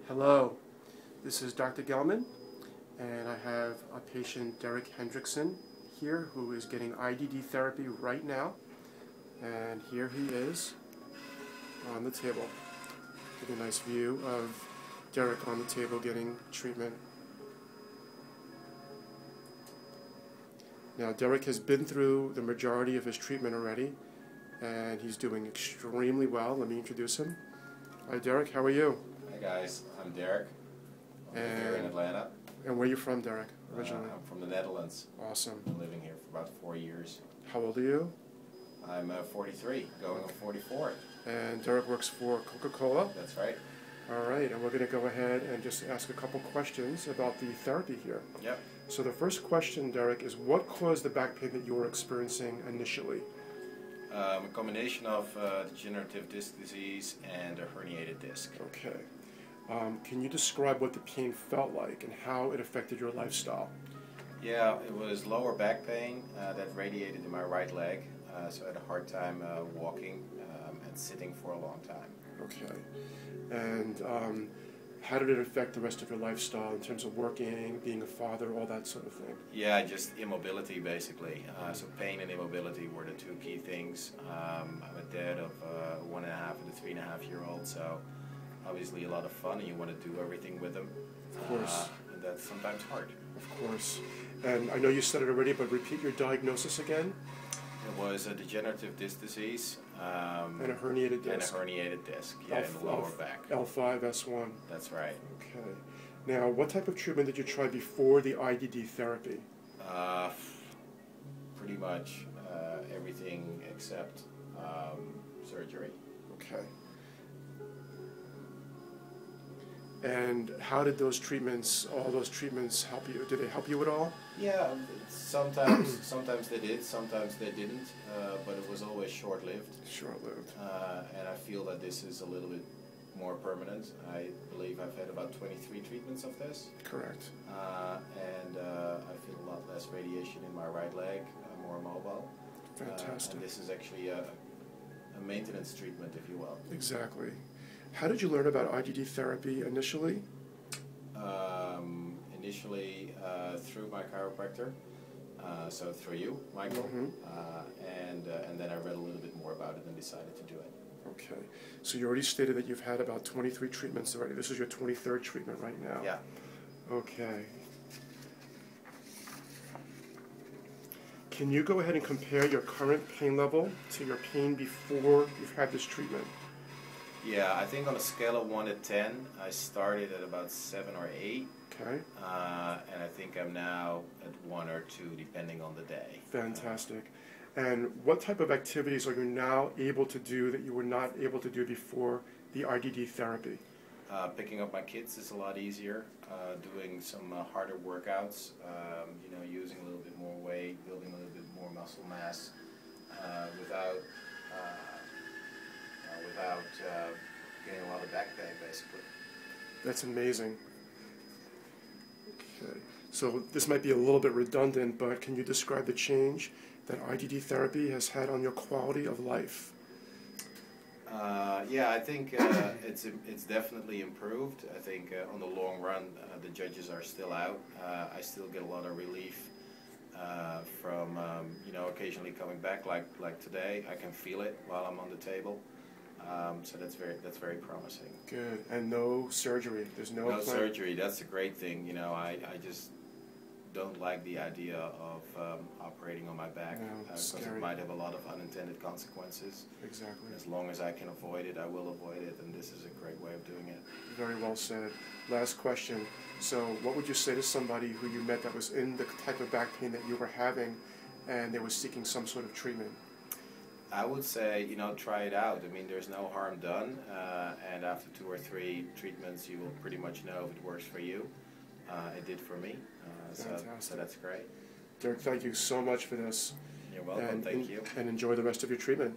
Hello, this is Dr. Gellman, and I have a patient, Derk Hendriksen, here who is getting IDD therapy right now. And here he is on the table. Get a nice view of Derk on the table getting treatment. Now, Derk has been through the majority of his treatment already, and he's doing extremely well. Let me introduce him. Hi, Derk. How are you? Hi guys, I'm Derk. I'm here in Atlanta. And where are you from, Derk, originally? I'm from the Netherlands. Awesome. I've been living here for about 4 years. How old are you? I'm 43, going on 44. And Derk works for Coca-Cola? That's right. All right, and we're going to go ahead and just ask a couple questions about the therapy here. Yep. So the first question, Derk, is what caused the back pain that you were experiencing initially? A combination of degenerative disc disease and a herniated disc. Okay. Can you describe what the pain felt like and how it affected your lifestyle? Yeah, it was lower back pain that radiated in my right leg, so I had a hard time walking and sitting for a long time. Okay. And how did it affect the rest of your lifestyle in terms of working, being a father, all that sort of thing? Yeah, just immobility basically. So pain and immobility were the two key things. I'm a dad of a 1.5 and a 3.5-year-old, so obviously a lot of fun, and you want to do everything with them. Of course. And that's sometimes hard. Of course. And I know you said it already, but repeat your diagnosis again. It was a degenerative disc disease. And a herniated disc. And a herniated disc, yeah, in the lower back. L5, S1. That's right. Okay. Now, what type of treatment did you try before the IDD therapy? Pretty much everything except surgery. Okay. And how did those treatments, all those treatments, help you? Did they help you at all? Yeah, sometimes they did, sometimes they didn't, but it was always short-lived. Short-lived. And I feel that this is a little bit more permanent. I believe I've had about 23 treatments of this. Correct. And I feel a lot less radiation in my right leg, more mobile. Fantastic. And this is actually a maintenance treatment, if you will. Exactly. How did you learn about IDD therapy initially? Initially through my chiropractor, so through you, Michael, and then I read a little bit more about it and decided to do it. Okay. So you already stated that you've had about 23 treatments already. This is your 23rd treatment right now. Yeah. Okay. Can you go ahead and compare your current pain level to your pain before you've had this treatment? Yeah, I think on a scale of 1 to 10, I started at about 7 or 8. Okay. And I think I'm now at 1 or 2, depending on the day. Fantastic. And what type of activities are you now able to do that you were not able to do before the IDD therapy? Picking up my kids is a lot easier. Doing some harder workouts, using a little bit more weight, building a little bit more muscle mass without getting a lot of back pain, basically. That's amazing. Okay. So this might be a little bit redundant, but can you describe the change that IDD therapy has had on your quality of life? Yeah, I think it's definitely improved. I think on the long run, the judges are still out. I still get a lot of relief from occasionally coming back, like today. I can feel it while I'm on the table. So that's very promising. Good. And no surgery. There's no surgery. That's a great thing. I just don't like the idea of operating on my back because it might have a lot of unintended consequences. Exactly. As long as I can avoid it, I will avoid it, and this is a great way of doing it. Very well said. Last question. So what would you say to somebody who you met that was in the type of back pain that you were having and they were seeking some sort of treatment? I would say, try it out. I mean, there's no harm done, and after 2 or 3 treatments, you will pretty much know if it works for you. It did for me, so that's great. Derk, thank you so much for this. You're welcome, thank you. And enjoy the rest of your treatment.